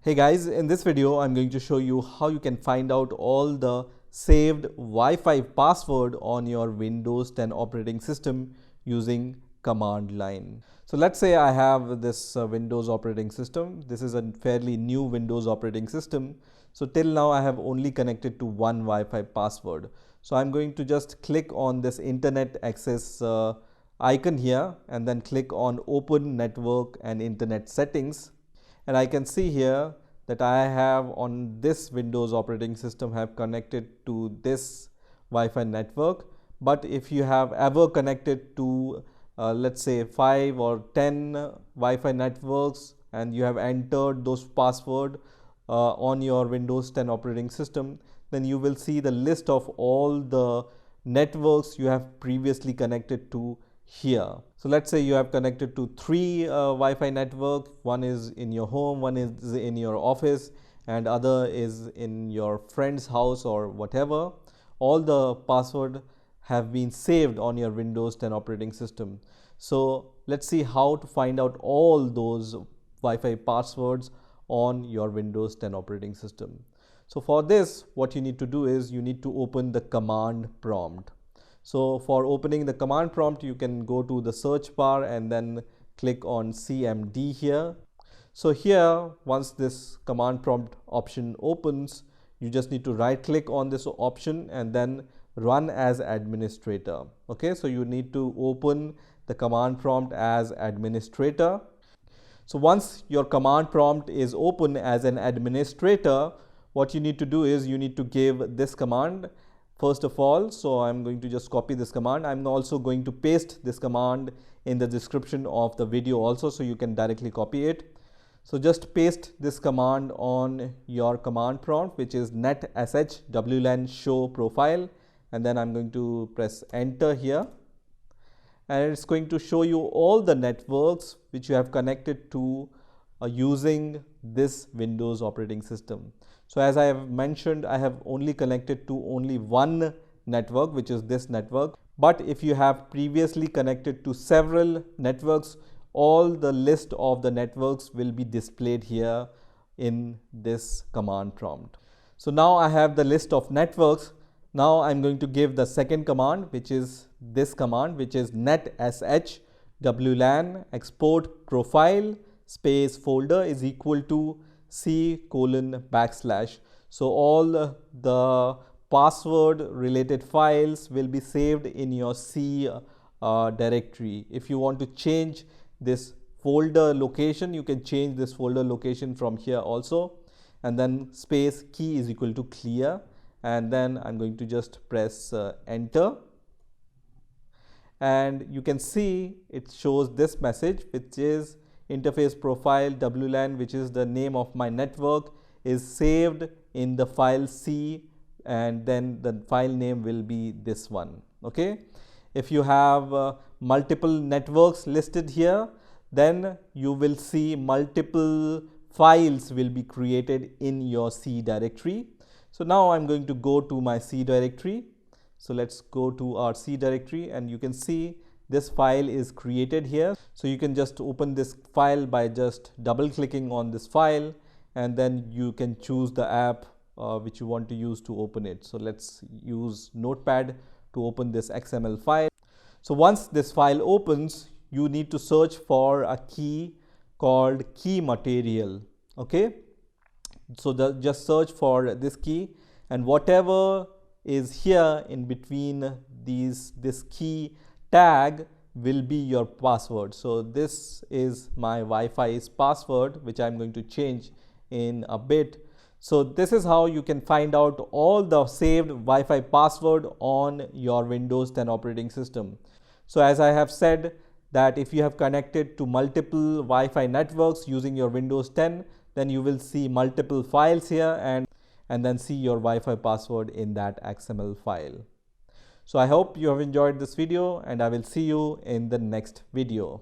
Hey guys, in this video I'm going to show you how you can find out all the saved Wi-Fi password on your Windows 10 operating system using command line. So let's say I have this Windows operating system. This is a fairly new Windows operating system. So till now I have only connected to one Wi-Fi password. So I'm going to just click on this internet access icon here and then click on open network and internet settings. And I can see here that I have on this Windows operating system have connected to this Wi-Fi network. But if you have ever connected to let's say 5 or 10 Wi-Fi networks and you have entered those password on your Windows 10 operating system, then you will see the list of all the networks you have previously connected to here. So let's say you have connected to 3 Wi-Fi network. One is in your home, one is in your office, and other is in your friend's house or whatever. All the password have been saved on your Windows 10 operating system. So let's see how to find out all those Wi-Fi passwords on your Windows 10 operating system. So for this, what you need to do is you need to open the command prompt. So for opening the command prompt, you can go to the search bar and then click on CMD here. So here, once this command prompt option opens, you just need to right click on this option and then run as administrator. Okay, so you need to open the command prompt as administrator. So once your command prompt is open as an administrator, what you need to do is you need to give this command first of all. So I'm going to just copy this command. I'm also going to paste this command in the description of the video also, so you can directly copy it. So just paste this command on your command prompt, which is netsh wlan show profile, and then I'm going to press enter here. And it's going to show you all the networks which you have connected to using this Windows operating system. So as I have mentioned, I have only connected to only one network, which is this network. But if you have previously connected to several networks, all the list of the networks will be displayed here in this command prompt. So now I have the list of networks. Now I'm going to give the second command, which is this command, which is netsh wlan export profile space folder is equal to C:\\. So all the password related files will be saved in your C directory. If you want to change this folder location, you can change this folder location from here also. And then space key is equal to clear. And then I'm going to just press enter. And you can see it shows this message, which is interface profile wlan, which is the name of my network, is saved in the file C, and then the file name will be this one. Okay, if you have multiple networks listed here, then you will see multiple files will be created in your C directory. So now I'm going to go to my C directory. So let's go to our C directory, and you can see this file is created here. So you can just open this file by just double clicking on this file, and then you can choose the app which you want to use to open it. So let's use Notepad to open this XML file. So once this file opens, you need to search for a key called key material. Okay, so just search for this key, and whatever is here in between this key tag will be your password. So this is my Wi-Fi's password, which I'm going to change in a bit. So this is how you can find out all the saved Wi-Fi password on your Windows 10 operating system. So as I have said, that if you have connected to multiple Wi-Fi networks using your Windows 10, then you will see multiple files here and then see your Wi-Fi password in that XML file. So I hope you have enjoyed this video, and I will see you in the next video.